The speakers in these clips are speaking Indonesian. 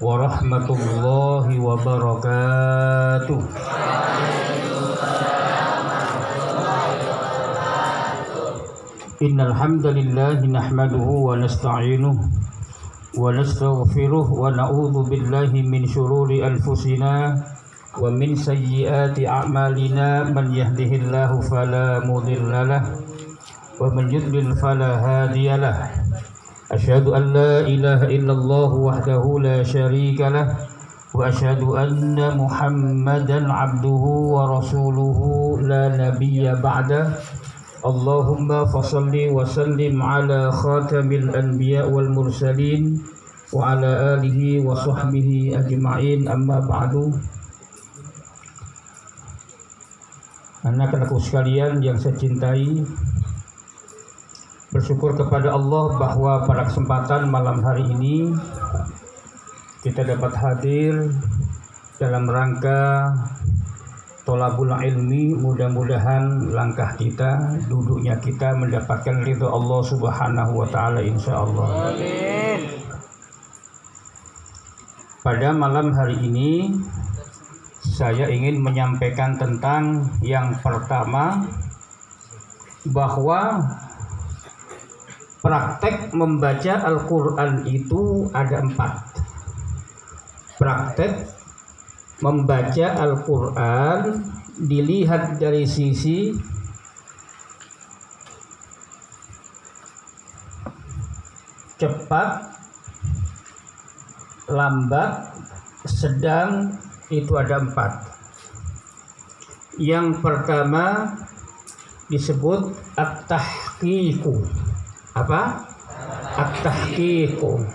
warahmatullahi wabarakatuh. Innal hamdalillah nahmaduhu wa nasta'inuhu wa nastaghfiruh wa na'udzu billahi min shururi anfusina wa min sayyiati a'malina. Man yahdihillahu fala mudilla lahu wa man yudlil fala hadiyalah. Asyhadu an la ilaha illallah wahdahu la syarika lah wa asyhadu anna Muhammadan abduhu wa rasuluhu la nabiyya ba'da. Allahumma fasalli wa sallim ala khatamil anbiya wal mursalin wa ala alihi wa sahbihi ajma'in, amma ba'du. Anak-anakku sekalian yang saya cintai, bersyukur kepada Allah bahwa pada kesempatan malam hari ini kita dapat hadir dalam rangka tolabul ilmi. Mudah-mudahan langkah kita, duduknya kita mendapatkan ridha Allah Subhanahu wa taala insyaallah. Amin. Pada malam hari ini saya ingin menyampaikan tentang yang pertama, bahwa praktek membaca Al-Quran itu ada 4. Praktek membaca Al-Quran dilihat dari sisi cepat, lambat, sedang, itu ada 4. Yang pertama disebut at-tahqiqu. Apa? At-tahqiqu.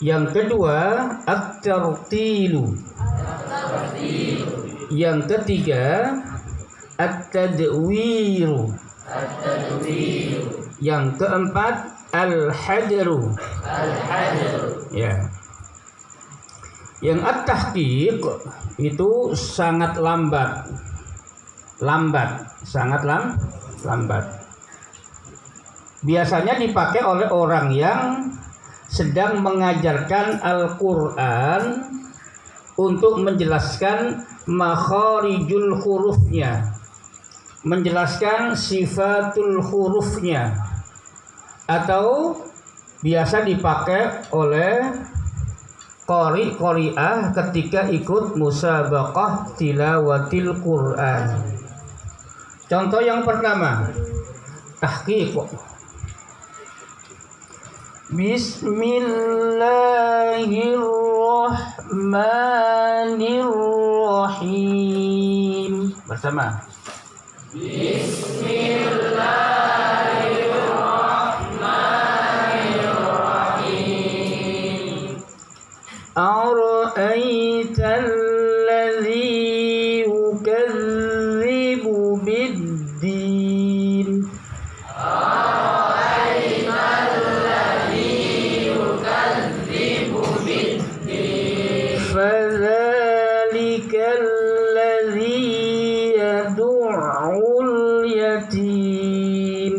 Yang kedua at-tartilu. Yang ketiga at-tadwiru. Yang keempat al-hadru. Ya. Yang at-tahqiq itu sangat lambat. Sangat lambat. Biasanya dipakai oleh orang yang sedang mengajarkan Al-Quran untuk menjelaskan makharijul hurufnya, menjelaskan sifatul hurufnya, atau biasa dipakai oleh qari'ah ketika ikut musabaqah tilawatil Quran. Contoh yang pertama, tahqiq. Bismillahirrahmanirrahim. Bersama. Bismillahirrahmanirrahim. Ara'aital ladzi yukadzibu bid-din. فذلك الذي يدع اليتيم.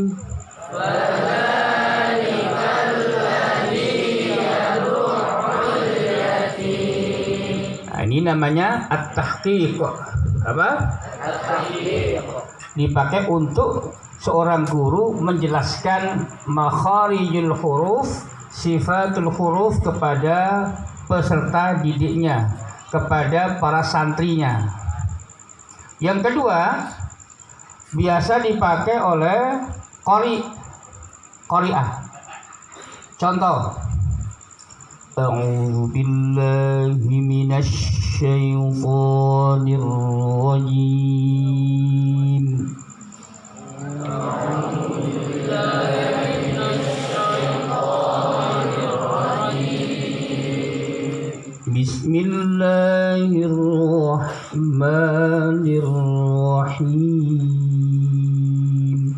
Nah, ini namanya at-tahqiq. Apa? At-tahqiq. Dipakai untuk seorang guru menjelaskan makharijul huruf, sifatul huruf kepada peserta didiknya, kepada para santrinya. Yang kedua, biasa dipakai oleh qari'ah. Contoh, A'udzu billahi minasy syaithanir rajim. Bismillahirrahmanirrahim.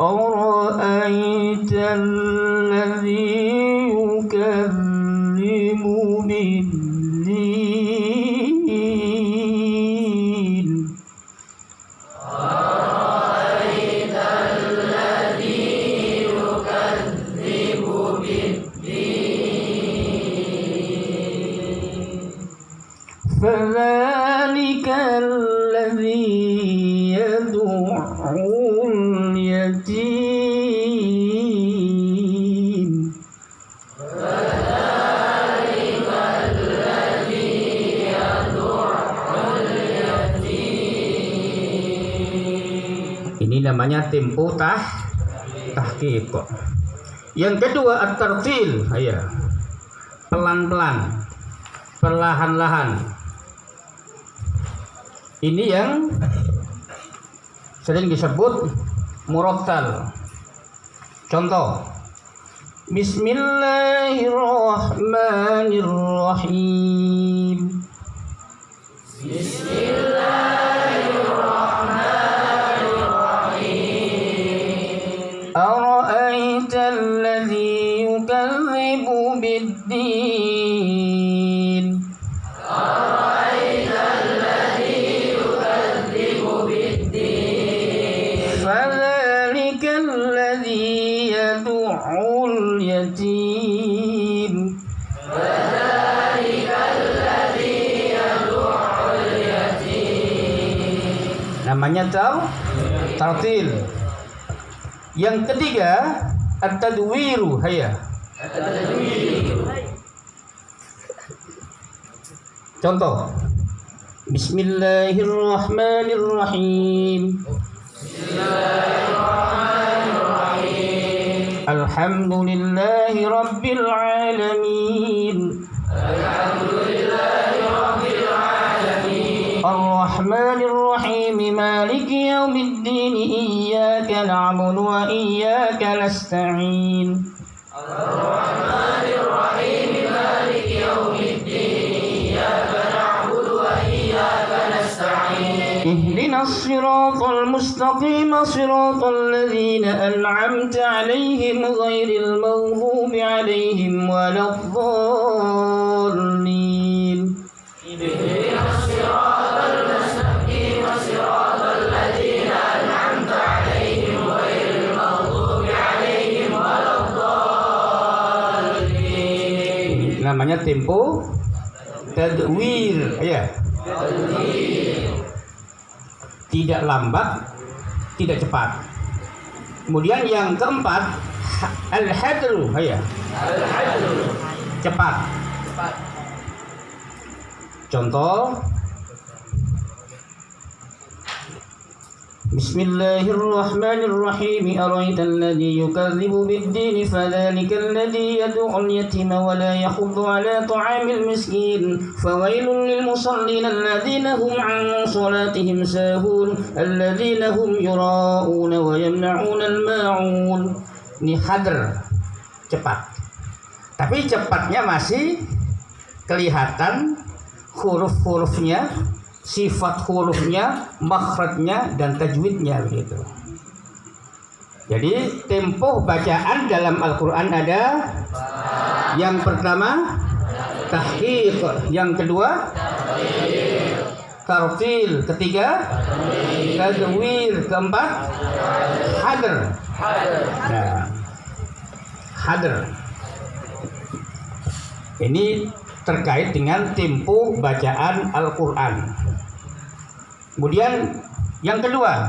Ara'aital ladzi yukadzibu bid-din. yad'ul yatim. Ini namanya tempo tahqiq. Yang kedua at-tartil, ya. Pelan-pelan, perlahan-lahan. Ini yang sering disebut murattal. Contoh, Bismillahirrahmanirrahim. أرأيت الذي يكذب بالدين فذلك الذي يدعو اليتيم namanya tartil. Yang ketiga at-tadwiru, haya. Contoh, Bismillahirrahmanirrahim. Alhamdulillahi rabbil alamin. Ar-Rahmanir Rahim, Maliki yaumiddin, Iyyaka na'budu wa iyyaka nasta'in. Ar-Rahmanir Rahim, Maliki yaumiddin, Iyyaka na'budu wa iyyaka nasta'in. Ihdinas siratal mustaqim, siratal ladzina an'amta 'alaihim ghairil maghdubi 'alaihim waladdallin. Namanya tempo tadwir, ya. Tidak lambat, tidak cepat. Kemudian yang keempat al-hadru, ya. Cepat. Contoh, Bismillahirrahmanirrahim. Ara'aital ladzi yukadzibu bid-din fadzalikal ladzi yad'ul yatima wa la yahuddu 'ala ta'amil miskin fawailul lil musallin alladzina hum 'an salatihim sahun alladzina hum yura'una wa yamna'una al-ma'un. Ini hadr, cepat. Tapi cepatnya masih kelihatan huruf-hurufnya, sifat hurufnya, makhrajnya, dan tajwidnya begitu. Jadi tempo bacaan dalam Al-Quran ada yang pertama tahqiq, yang kedua tartil, ketiga tadwir, keempat hadr. Nah, hadr ini terkait dengan tempo bacaan Al-Quran. Kemudian yang kedua,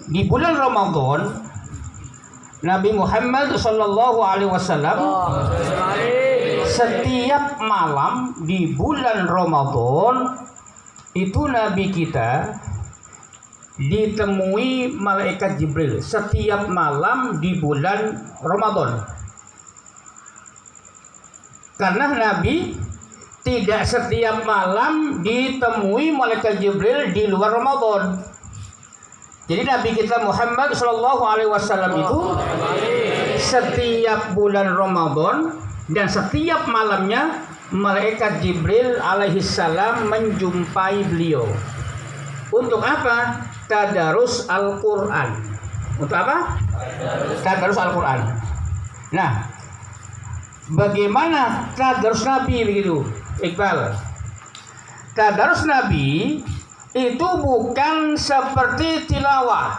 di bulan Ramadan Nabi Muhammad SAW setiap malam di bulan Ramadan itu Nabi kita ditemui malaikat Jibril setiap malam di bulan Ramadan. Karena Nabi tidak setiap malam ditemui malaikat Jibril di luar Ramadan. Jadi Nabi kita Muhammad SAW itu setiap bulan Ramadan dan setiap malamnya malaikat Jibril alaihissalam menjumpai beliau. Untuk apa? Tadarus Al-Quran. Untuk apa? Tadarus Al-Quran. Nah, bagaimana tadarus Nabi begitu, Iqbal? Tadarus Nabi itu bukan seperti tilawah,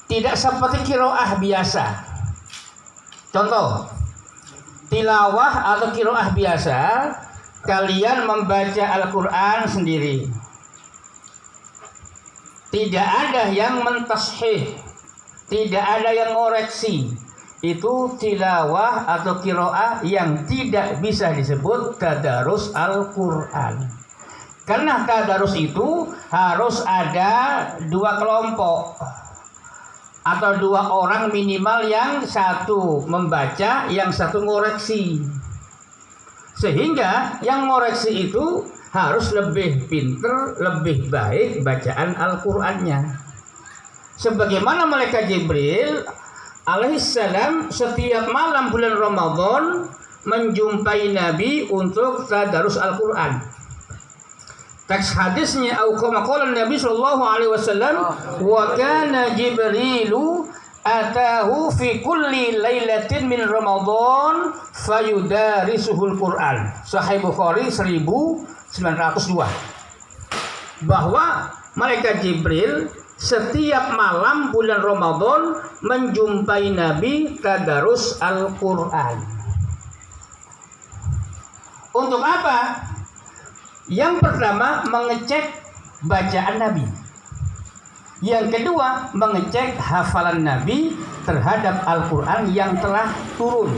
tidak seperti qiraah biasa. Contoh, tilawah atau qiraah biasa, kalian membaca Al-Quran sendiri. tidak ada yang mentashih, tidak ada yang ngoreksi. Itu tilawah atau qiraah yang tidak bisa disebut tadarus Al-Quran. Karena tadarus itu harus ada dua kelompok atau dua orang minimal, yang satu membaca, yang satu ngoreksi. Sehingga yang ngoreksi itu harus lebih pinter, lebih baik bacaan Al-Qurannya. Sebagaimana malaikat Jibril alaihissalam setiap malam bulan Ramadan menjumpai Nabi untuk tadarus Al-Quran. Teks hadisnya kama qala Nabi sallallahu alaihi wasallam, wa kana Jibrilu atahu fi kulli lailatin min Ramadan fayudarisuhul Quran. Sahih Bukhari 1902. Bahwa malaikat Jibril setiap malam bulan Ramadan menjumpai Nabi tadarus Al-Quran. Untuk apa? Yang pertama, mengecek bacaan Nabi. Yang kedua, mengecek hafalan Nabi terhadap Al-Quran yang telah turun.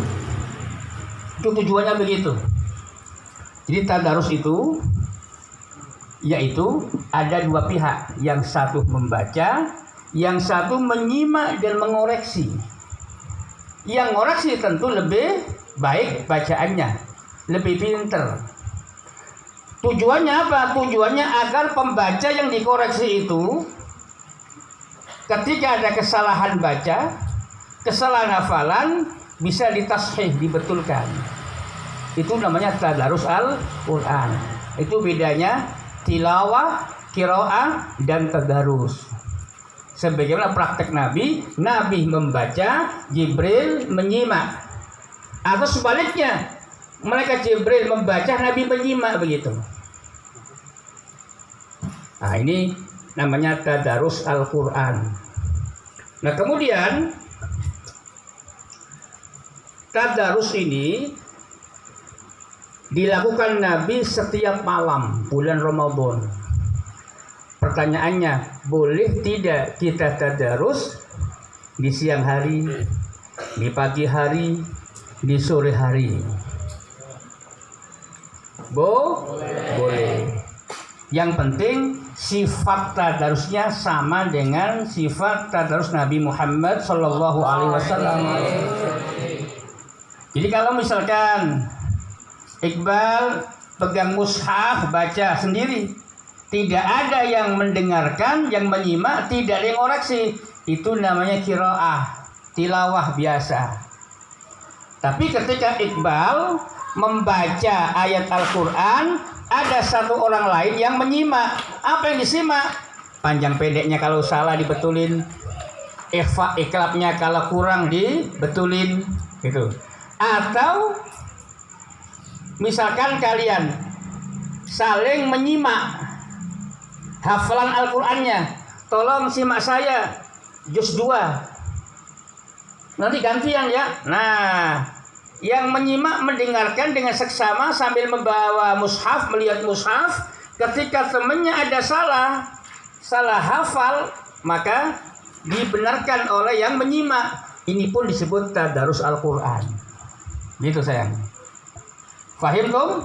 Itu tujuannya begitu. Jadi tadarus itu yaitu ada dua pihak, yang satu membaca, yang satu menyimak dan mengoreksi. Yang ngoreksi tentu lebih baik bacaannya, lebih pinter. Tujuannya apa? Tujuannya agar pembaca yang dikoreksi itu ketika ada kesalahan baca, kesalahan hafalan, bisa ditashih, dibetulkan. Itu namanya tadarus Al-Quran. Itu bedanya tilawah, qiraah, dan tadarus. Sebagaimana praktek Nabi, Nabi membaca, Jibril menyimak. Atau sebaliknya, malaikat Jibril membaca, Nabi menyimak, begitu. Nah, ini namanya tadarus Al-Quran. Nah, kemudian tadarus ini dilakukan Nabi setiap malam bulan Ramadan. Pertanyaannya, boleh tidak kita tadarus di siang hari, di pagi hari, di sore hari? Boleh. Yang penting sifat tadarusnya sama dengan sifat tadarus Nabi Muhammad Sallallahu Alaihi Wasallam. Jadi kalau misalkan Iqbal pegang mushaf baca sendiri, tidak ada yang mendengarkan, yang menyimak, tidak ada yang koreksi, itu namanya qiraah, tilawah biasa. Tapi ketika Iqbal membaca ayat Al-Quran, ada satu orang lain yang menyimak. Apa yang disimak? Panjang pendeknya kalau salah dibetulin, iklapnya kalau kurang dibetulin, gitu. Atau misalkan kalian saling menyimak hafalan Al-Qurannya, tolong simak saya juz 2, nanti gantian ya. Nah, yang menyimak mendengarkan dengan seksama sambil membawa mushaf, melihat mushaf. Ketika temannya ada salah hafal, maka dibenarkan oleh yang menyimak. Ini pun disebut tadarus Al-Quran. Gitu sayang. Fahim tum?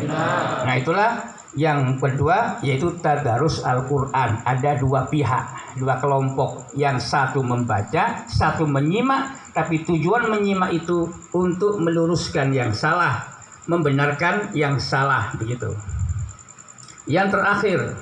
Nah, itulah yang kedua, yaitu tadarus Al-Quran. Ada dua pihak, dua kelompok. Yang satu membaca, satu menyimak. Tapi tujuan menyimak itu untuk meluruskan yang salah, membenarkan yang salah, begitu. Yang terakhir,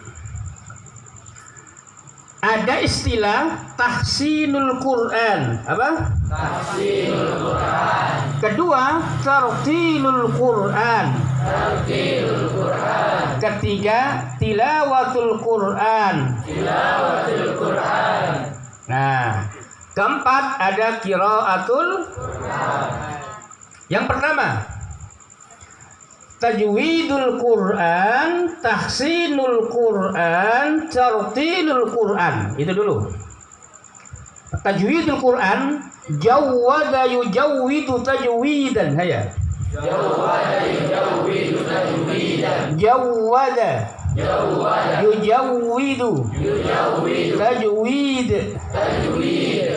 ada istilah tahsinul Quran. Apa? Tahsinul Quran. Kedua, tartilul Quran. Tartilul Quran. Ketiga, tilawatul Quran. Tilawatul Quran. Nah, keempat ada qiraatul Quran. Yang pertama, tajwidul Quran, tahsinul Quran, tartilul Quran. Itu dulu. Tajwidul Quran, jawwada yujawwidu tajwidan. Haya. Jawwada yujawwidu tajwidan. Jawwada Yujawwidu. Tajwid.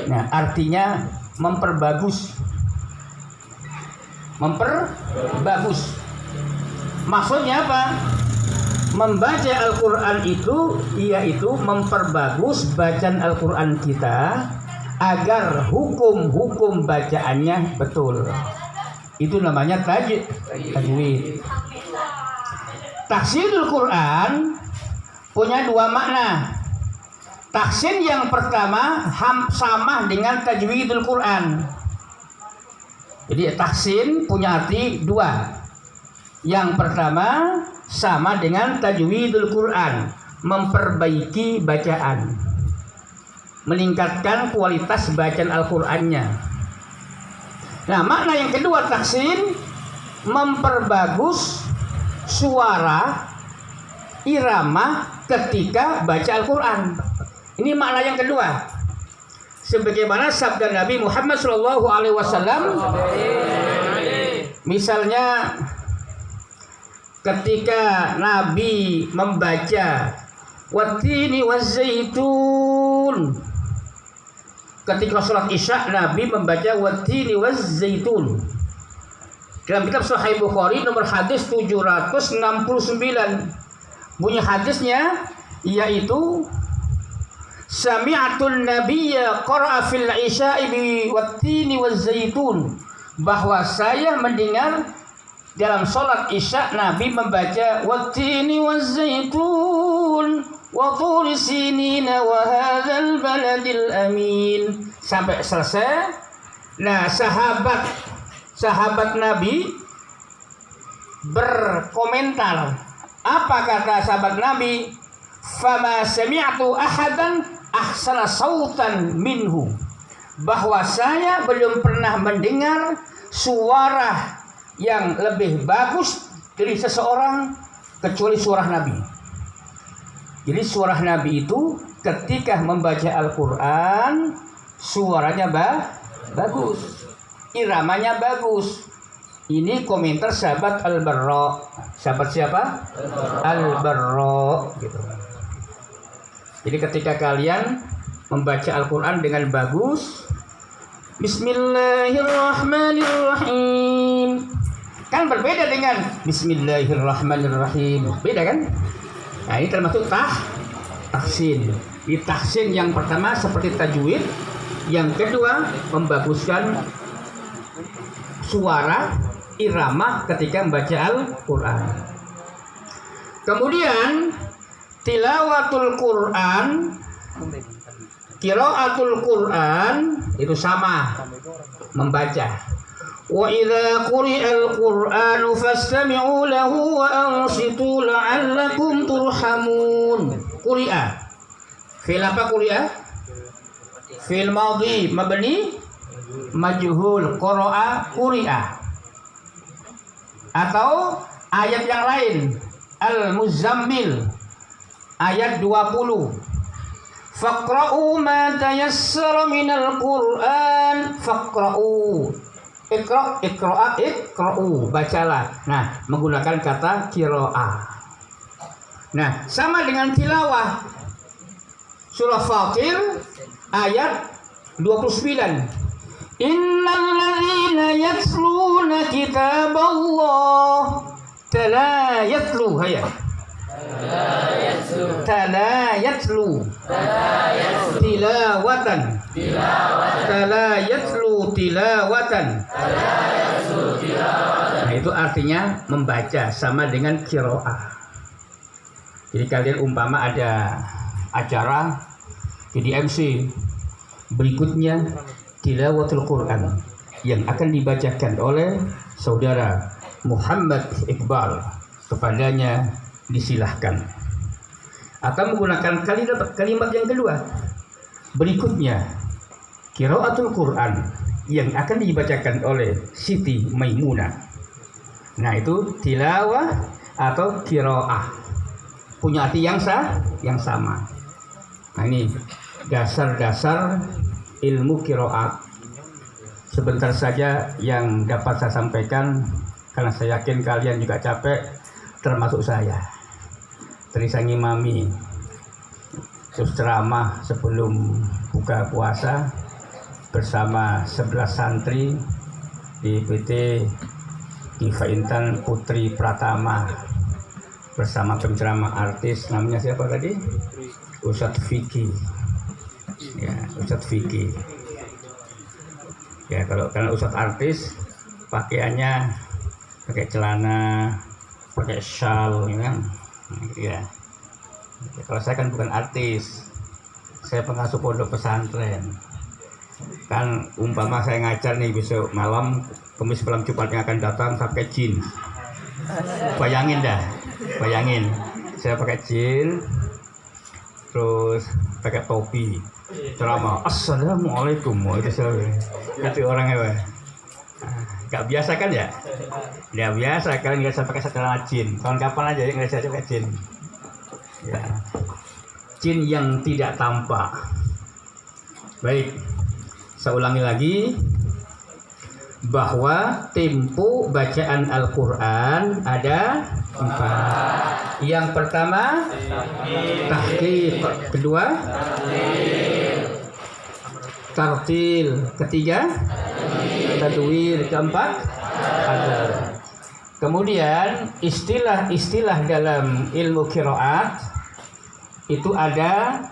Nah, artinya memperbagus. Maksudnya apa? Membaca Al-Quran itu yaitu memperbagus bacaan Al-Quran kita agar hukum-hukum bacaannya betul. Itu namanya tajwid. Tahsinul Quran punya dua makna. Tahsin yang pertama sama dengan tajwidul Quran. Jadi tahsin punya arti dua. Yang pertama sama dengan tajwidul Quran, memperbaiki bacaan, meningkatkan kualitas bacaan Al-Qur'annya. Nah, makna yang kedua tahsin memperbagus suara irama ketika baca Al-Qur'an. Ini makna yang kedua. Sebagaimana sabda Nabi Muhammad SAW, misalnya ketika Nabi membaca wattini wazzaitun, ketika sholat isya Nabi membaca wattini wazzaitun. Dalam kitab Sahih Bukhari nomor hadis 769, bunyi hadisnya yaitu sami'atun nabiyya qara'a fil isya'i bi wattini wazzaitun, bahwa saya mendengar dalam sholat isya Nabi membaca wattini wazzaitun wa turi sinina wa hadzal baladil amin sampai selesai. Nah, sahabat Nabi berkomentar. Apa kata sahabat Nabi? Fama sami'tu ahadan ahsana sautan minhu, bahwa saya belum pernah mendengar suara yang lebih bagus dari seseorang kecuali suara Nabi. Jadi suara Nabi itu ketika membaca Al-Quran suaranya bagus, iramanya bagus. Ini komentar sahabat Al-Barra. Sahabat siapa? Al-Barra gitu. Jadi ketika kalian membaca Al-Quran dengan bagus, Bismillahirrahmanirrahim, kan berbeda dengan Bismillahirrahmanirrahim, beda kan? Nah, ini termasuk tahsin. Di tahsin yang pertama seperti tajwid, yang kedua membaguskan suara irama ketika membaca Al-Quran. Kemudian tilawatul Quran, qiraatul Quran itu sama, membaca. Wa idza quri'al Qur'anu fastami'u lahu wa ansitu la'allakum turhamun. Quri'a. Fi'il apa quri'a? Fi'il madhi mabni majhul, qara'a quri'a. Atau ayat yang lain, Al-Muzammil ayat 20. Faqra'u ma tayassara minal Qur'an. Faqra'u. Iqra'u, bacalah. Nah, menggunakan kata qira'ah. Nah, sama dengan tilawah. Surah Fatir ayat 29. Innal ladzina yatluna kitaballah tala yatlu tilawatan. Nah, itu artinya membaca, sama dengan qiraah. Jadi kalian umpama ada acara jadi MC, berikutnya tilawatul Quran yang akan dibacakan oleh saudara Muhammad Iqbal, kepadanya disilahkan. Atau menggunakan kalimat yang kedua, berikutnya qiraatul Quran yang akan dibacakan oleh Siti Maimunah. Nah, itu tilawah atau qiraah, punya arti yang sama. Nah, ini dasar-dasar ilmu qiraat. Sebentar saja yang dapat saya sampaikan, karena saya yakin kalian juga capek, termasuk saya. tadi saya ngimami terus ceramah sebelum buka puasa bersama 11 santri di PT Diva Intan Putri Pratama bersama penceramah artis namanya siapa tadi? Ustadz Vicky. Ya, Ustadz Vicky. Ya, kalau Ustadz artis pakaiannya pakai celana, pakai shawl, ya kan? Ya. Kalau saya kan bukan artis, saya pengasuh pondok pesantren. Kan umpama saya ngajar nih besok malam, Kamis malam Jumatnya akan datang pakai jeans. Bayangin, saya pakai jeans, terus pakai topi, ceramah. Assalamualaikum, itu orangnya, gak biasa kan ya? Gak biasa kan nggak saya pakai celana jeans. Kapan aja ya nggak saya pakai jeans. Ya, jin yang tidak tampak. Baik, saya ulangi lagi bahwa tempo bacaan Al-Quran ada 4. Yang pertama tahqiq, kedua tartil, ketiga tadwir, keempat adar. Kemudian istilah-istilah dalam ilmu qiraat itu ada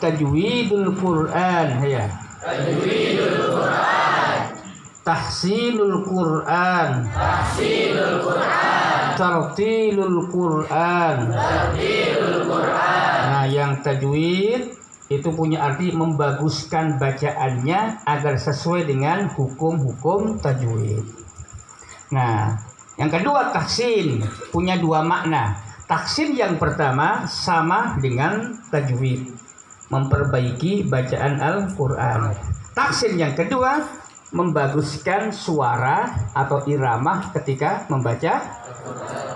tajwidul Quran, ya. Tajwidul Quran, tahsinul Quran, tartilul Quran. Nah, yang tajwid itu punya arti membaguskan bacaannya agar sesuai dengan hukum-hukum tajwid. Nah, yang kedua tahsin punya 2 makna. Tahsin yang pertama sama dengan tajwid, memperbaiki bacaan Al-Quran. Tahsin yang kedua membaguskan suara atau iramah ketika membaca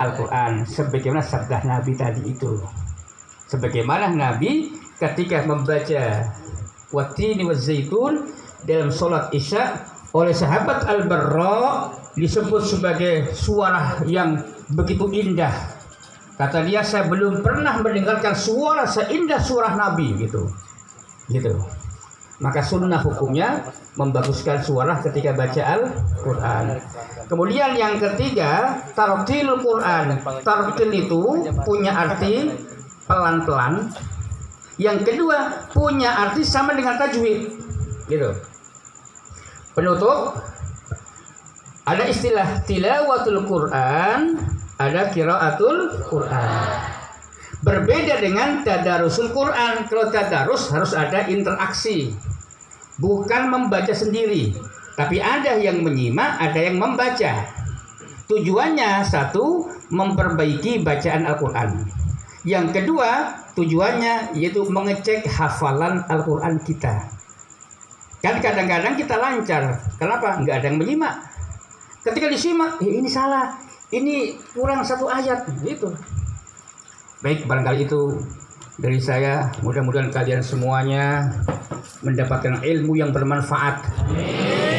Al-Quran, sebagaimana sabda Nabi tadi itu. Sebagaimana Nabi ketika membaca Wattini waz-zaitun dalam sholat Isya oleh sahabat Al-Barra disebut sebagai suara yang begitu indah. Kata dia, saya belum pernah mendengarkan suara seindah suara Nabi gitu. Maka sunnah hukumnya membaguskan suara ketika baca Al-Quran. Kemudian yang ketiga, tartil Quran. Tartil itu punya arti pelan-pelan. Yang kedua punya arti sama dengan tajwid. Gitu. Penutup, ada istilah tilawatul Quran, ada qiraatul Quran. Berbeda dengan tadarusul Quran. Kalau tadarus harus ada interaksi, bukan membaca sendiri, tapi ada yang menyimak, ada yang membaca. Tujuannya satu, memperbaiki bacaan Al-Quran. Yang kedua, tujuannya yaitu mengecek hafalan Al-Quran kita. Kan kadang-kadang kita lancar, kenapa? Nggak ada yang menyimak. Ketika disimak, ini salah, ini kurang 1 ayat, gitu. Baik, barangkali itu dari saya. Mudah-mudahan kalian semuanya mendapatkan ilmu yang bermanfaat.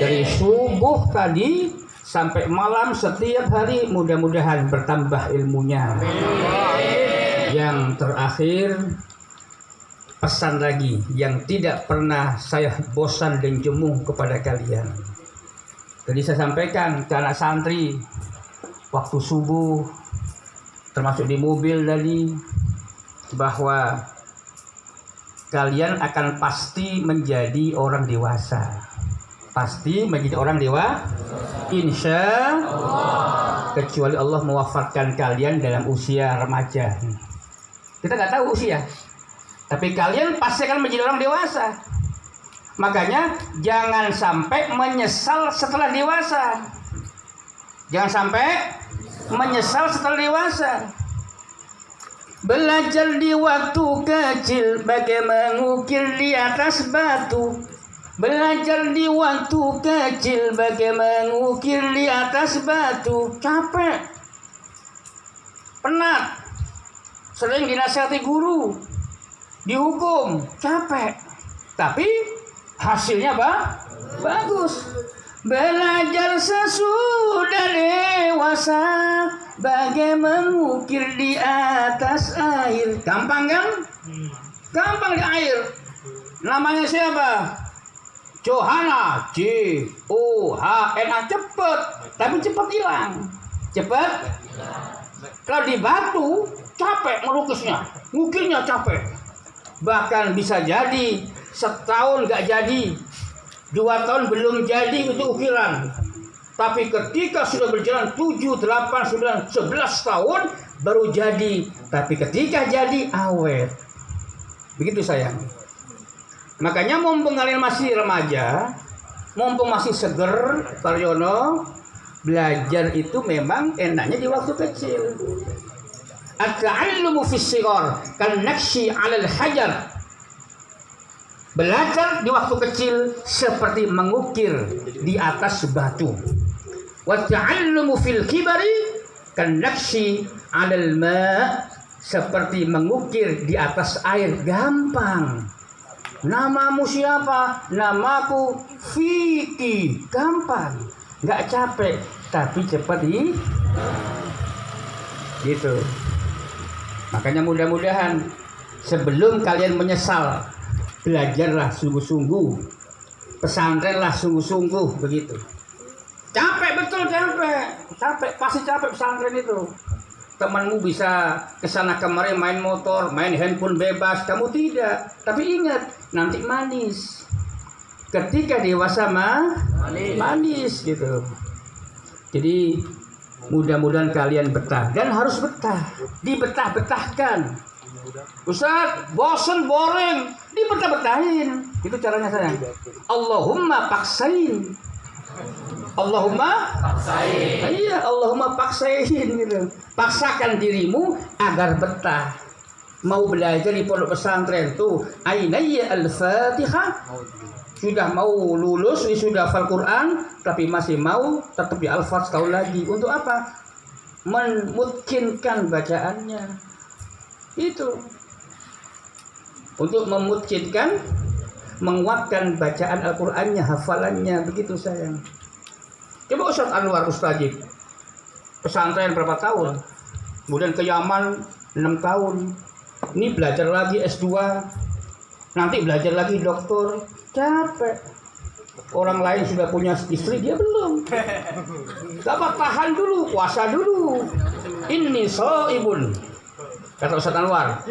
Dari subuh tadi sampai malam setiap hari, mudah-mudahan bertambah ilmunya. Yang terakhir, pesan lagi yang tidak pernah saya bosan dan jenuh kepada kalian. Tadi saya sampaikan ke anak santri waktu subuh, termasuk di mobil tadi, bahwa kalian akan pasti menjadi orang dewasa. Pasti menjadi orang dewasa, insya Allah, kecuali Allah mewafatkan kalian dalam usia remaja. Kita nggak tahu usia, tapi kalian pasti akan menjadi orang dewasa. Makanya jangan sampai menyesal setelah dewasa. Jangan sampai menyesal setelah dewasa. Belajar di waktu kecil bagai mengukir di atas batu. Belajar di waktu kecil bagai mengukir di atas batu. Capek, penat, sering dinasihati guru, dihukum, capek. Tapi hasilnya bagus. Belajar sesudah dewasa, bagai mengukir di atas air. Gampang kan? Gampang di air. Namanya siapa? Johana, Johna, cepet, tapi cepet hilang. Cepet. Kalau di batu capek melukisnya, ngukirnya capek. Bahkan bisa jadi setahun nggak jadi, 2 tahun belum jadi itu ukiran. Tapi ketika sudah berjalan 7, 8, 9, 11 tahun baru jadi. Tapi ketika jadi awet. Begitu sayang. Makanya mumpung kalian masih remaja, mumpung masih seger, Taryono, belajar itu memang enaknya di waktu kecil. At-ta'allumu fis shighar kan nakshi 'alal hajar. Belajar di waktu kecil seperti mengukir di atas batu. Wa ta'allumu fil kibari kan nakshi 'alal ma, seperti mengukir di atas air, gampang. Namamu siapa? Namaku Vicky. Gampang, nggak capek, tapi cepat gitu. Makanya mudah-mudahan sebelum kalian menyesal, belajarlah sungguh-sungguh, pesantrenlah sungguh-sungguh, begitu. Capek betul, capek, pasti capek pesantren itu. Temanmu bisa kesana kemari main motor, main handphone bebas, kamu tidak. Tapi ingat, nanti manis. Ketika dewasa manis gitu. Jadi mudah-mudahan kalian betah, dan harus betah, dibetah-betahkan. Ustaz, bosen, boring, dibetah-betahin. Itu caranya sayang. Allahumma paksain. Allahumma paksain. Iya, Allahumma paksain gitu. Paksakan dirimu agar betah. Mau belajar di pondok pesantren tuh, ainayya al-Fatihah. Sudah mau lulus, sudah hafal Quran, tapi masih mau tetap di Al-Fatihah sekali lagi. Untuk apa? Memutkinkan bacaannya. Itu. Untuk memutkinkan, menguatkan bacaan Al-Qur'annya, hafalannya, begitu sayang. Coba Ustaz Anwar Ustadzib, pesantren berapa tahun? Kemudian ke Yaman 6 tahun. Ini belajar lagi S2. Nanti belajar lagi doktor. Capek. Orang lain sudah punya istri, dia belum. Dapat tahan dulu, puasa dulu. Ini soibun. Kata Ustaz Anwar.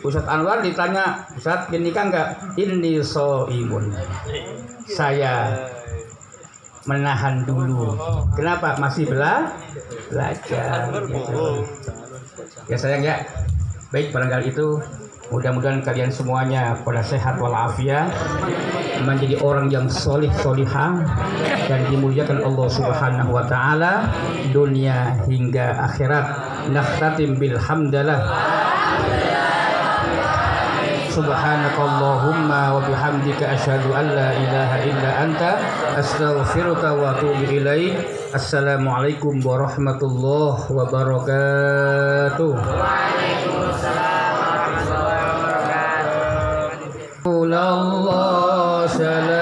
Ustaz Anwar ditanya, Ustaz nikah enggak? Ini soibun. Saya menahan dulu. Kenapa? Masih belajar. Gitu. Ya sayang ya. Baik, barangkali itu. Mudah-mudahan kalian semuanya pada sehat walafiat, menjadi orang yang solih solihah dan dimuliakan Allah Subhanahu wa taala dunia hingga akhirat. Nakhtatim bil hamdalah. Subhanakallahumma wa bihamdika asyhadu an la ilaha illa anta astaghfiruka wa atubu ilaik. Assalamualaikum warahmatullahi wabarakatuh. Waalaikumsalam warahmatullahi wabarakatuh. Allah salam.